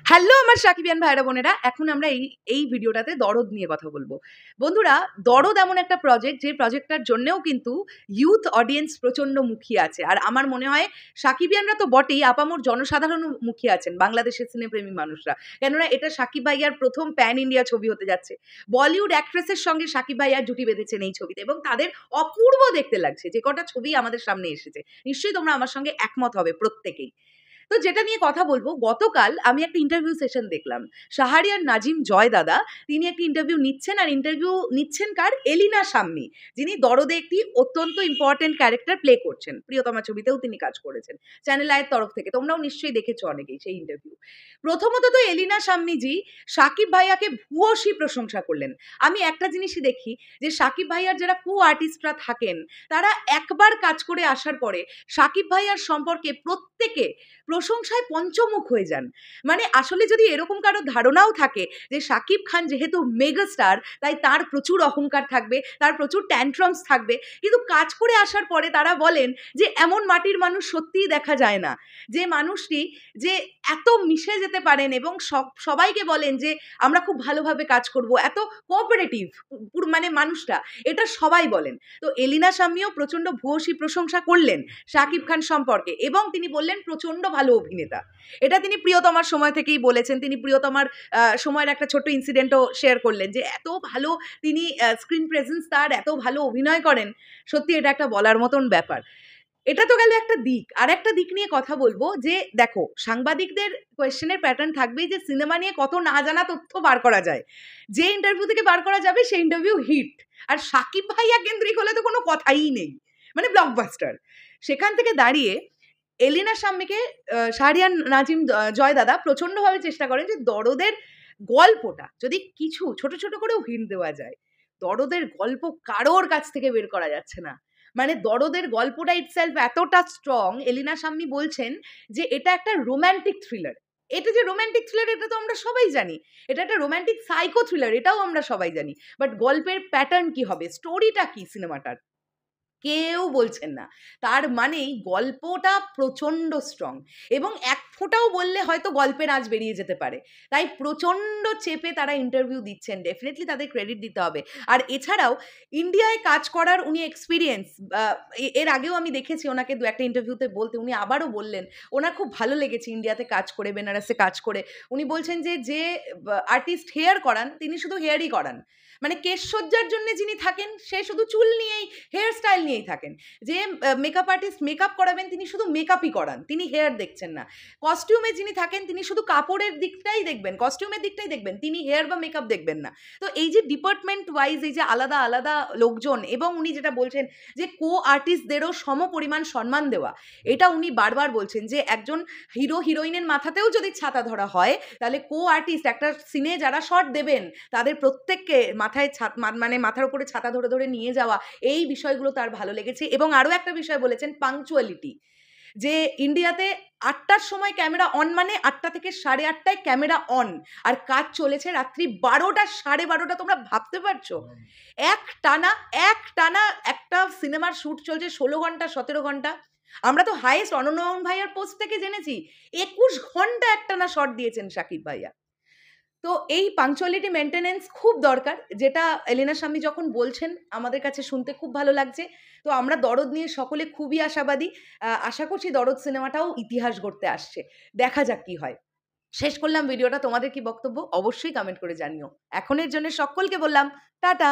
Hello আমার সাকিবিয়ান ভাইরা বোনেরা, এখন আমরা এই ভিডিওটাতে দরদ নিয়ে কথা বলবো। বন্ধুরা, দরদ এমন একটা প্রজেক্ট, যে প্রজেক্টটার জন্যেও কিন্তু ইউথ অডিয়েন্স প্রচণ্ড মুখিয়ে আছে। আর আমার মনে হয় সাকিবিয়ানরা তো বটেই, আপামর জনসাধারণও মুখিয়ে আছেন, বাংলাদেশের সিনেপ্রেমী মানুষরা। কেননা এটা সাকিব ভাইয়ার প্রথম প্যান ইন্ডিয়া ছবি হতে যাচ্ছে। বলিউড অ্যাক্ট্রেসের সঙ্গে সাকিব ভাইয়া জুটি বেঁধেছেন এই ছবিতে, এবং তাদের অপূর্ব দেখতে লাগছে। যে কটা ছবি আমাদের সামনে এসেছে, নিশ্চয়ই তোমরা আমার সঙ্গে একমত হবে প্রত্যেকেই। তো যেটা নিয়ে কথা বলবো, গতকাল আমি একটা ইন্টারভিউ সেশন দেখলাম। শাহরিয়ার নাজিম জয় দাদা, তিনি একটি ইন্টারভিউ নিচ্ছেন, আর ইন্টারভিউ নিচ্ছেন কার? এলিনা শাম্মী, যিনি দরদে একটি অত্যন্ত ইম্পর্টেন্ট ক্যারেক্টার প্লে করছেন। প্রিয়তমা ছবিতেও তিনি কাজ করেছেন চ্যানেল আয়ের তরফ থেকে। তোমরাও নিশ্চয়ই দেখেছো অনেকেই সেই ইন্টারভিউ। প্রথমত তো এলিনা শাম্মীজি সাকিব ভাইয়াকে ভূয়সী প্রশংসা করলেন। আমি একটা জিনিসই দেখি, যে সাকিব ভাইয়ার যারা কো আর্টিস্টরা থাকেন, তারা একবার কাজ করে আসার পরে সাকিব ভাইয়ার সম্পর্কে প্রত্যেকে প্রশংসায় পঞ্চমুখ হয়ে যান। মানে আসলে যদি এরকম কারো ধারণাও থাকে যে শাকিব খান যেহেতু মেগা স্টার, তাই তার প্রচুর অহংকার থাকবে, তার প্রচুর ট্যান্ট্রামস থাকবে, কিন্তু কাজ করে আসার পরে তারা বলেন যে এমন মাটির মানুষ সত্যিই দেখা যায় না, যে মানুষটি যে এত মিশে যেতে পারেন এবং সবাইকে বলেন যে আমরা খুব ভালোভাবে কাজ করব, এত কোঅপারেটিভ মানে মানুষটা, এটা সবাই বলেন। তো এলিনা শাম্মীও প্রচণ্ড ভূয়সী প্রশংসা করলেন শাকিব খান সম্পর্কে, এবং তিনি বললেন প্রচণ্ড ভালো অভিনেতা। এটা তিনি প্রিয়তমার সময় থেকেই বলেছেন। তিনি প্রিয়তমার সময়ের একটা ছোট্ট ইনসিডেন্টও শেয়ার করলেন, যে এত ভালো তিনি স্ক্রিন প্রেজেন্স, তার এত ভালো অভিনয় করেন। সত্যি এটা একটা বলার মতন ব্যাপার। এটা তো গেল একটা দিক। আর একটা দিক নিয়ে কথা বলবো, যে দেখো, সাংবাদিকদের কোয়েশ্চেনের প্যাটার্ন থাকবেই যে সিনেমা নিয়ে কত না জানা তথ্য বার করা যায়। যে ইন্টারভিউ থেকে বার করা যাবে সেই ইন্টারভিউ হিট। আর সাকিব ভাইয়া কেন্দ্রিক হলে তো কোনো কথাই নেই, মানে ব্লকবাস্টার। সেখান থেকে দাঁড়িয়ে এলিনা শাম্মীকে শাহরিয়ার নাজিম জয় দাদা প্রচণ্ডভাবে চেষ্টা করেন যে দরদের গল্পটা যদি কিছু ছোট ছোট করেও হিন্ট দেওয়া যায়। দরদের গল্প কারোর কাছ থেকে বের করা যাচ্ছে না। মানে দরদের গল্পটা ইটসেলফ এতটা স্ট্রং। এলিনা শাম্মী বলছেন যে এটা একটা রোম্যান্টিক থ্রিলার। এটা যে রোম্যান্টিক থ্রিলার, এটা তো আমরা সবাই জানি। এটা একটা রোম্যান্টিক সাইকো থ্রিলার, এটাও আমরা সবাই জানি। বাট গল্পের প্যাটার্ন কি হবে, স্টোরিটা কি সিনেমাটার, কেউ বলছেন না। তার মানেই গল্পটা প্রচণ্ড স্ট্রং, এবং এক ফোঁটাও বললে হয়তো গল্পের আঁচ বেরিয়ে যেতে পারে। তাই প্রচণ্ড চেপে তারা ইন্টারভিউ দিচ্ছেন, ডেফিনেটলি তাদের ক্রেডিট দিতে হবে। আর এছাড়াও ইন্ডিয়ায় কাজ করার উনি এক্সপিরিয়েন্স, এর আগেও আমি দেখেছি ওনাকে দু একটা ইন্টারভিউতে বলতে, উনি আবারও বললেন ওনার খুব ভালো লেগেছে ইন্ডিয়াতে কাজ করে, বেনারসে কাজ করে। উনি বলছেন যে যে আর্টিস্ট হেয়ার করান, তিনি শুধু হেয়ারই করান। মানে কেশসজ্জার জন্য যিনি থাকেন, সে শুধু চুল নিয়েই, হেয়ার স্টাইল নিয়েই থাকেন। যে মেকআপ আর্টিস্ট মেকআপ করাবেন, তিনি শুধু মেকআপই করান, তিনি হেয়ার দেখছেন না। কস্টিউমে যিনি থাকেন, তিনি শুধু কাপড়ের দিকটাই দেখবেন, কস্টিউমের দিকটাই দেখবেন, তিনি হেয়ার বা মেকআপ দেখবেন না। তো এই যে ডিপার্টমেন্ট ওয়াইজ এই যে আলাদা আলাদা লোকজন, এবং উনি যেটা বলছেন যে কো আর্টিস্টদেরও সম পরিমাণ সম্মান দেওয়া, এটা উনি বারবার বলছেন। যে একজন হিরো হিরোইনের মাথাতেও যদি ছাতা ধরা হয়, তাহলে কো আর্টিস্ট একটা সিনে যারা শট দেবেন, তাদের প্রত্যেককে মাথায় মানে মাথার উপরে ছাতা ধরে ধরে নিয়ে যাওয়া, এই বিষয়গুলো তার ভালো লেগেছে। এবং আরও একটা বিষয় বলেছেন, পাংচুয়ালিটি। যে ইন্ডিয়াতে ৮টার সময় ক্যামেরা অন, মানে ৮টা থেকে ৮:৩০ ক্যামেরা অন, আর কাজ চলেছে রাত্রি ১২টা ১২:৩০। তোমরা ভাবতে পারছো? এক টানা একটা সিনেমার শ্যুট চলছে ১৬ ঘন্টা ১৭ ঘন্টা। আমরা তো হাইয়েস্ট অনন্য ভাইয়ার পোস্ট থেকে জেনেছি ২১ ঘন্টা একটানা শট দিয়েছেন সাকিব ভাইয়া। তো এই পাংচুয়ালিটি মেইনটেনেন্স খুব দরকার, যেটা এলিনা শাম্মী যখন বলছেন আমাদের কাছে শুনতে খুব ভালো লাগছে। তো আমরা দরদ নিয়ে সকলে খুবই আশাবাদী। আশা করছি দরদ সিনেমাটাও ইতিহাস গড়তে আসছে। দেখা যাক কি হয়। শেষ করলাম ভিডিওটা। তোমাদের কি বক্তব্য অবশ্যই কমেন্ট করে জানিও। এখনের জন্য সকলকে বললাম টাটা।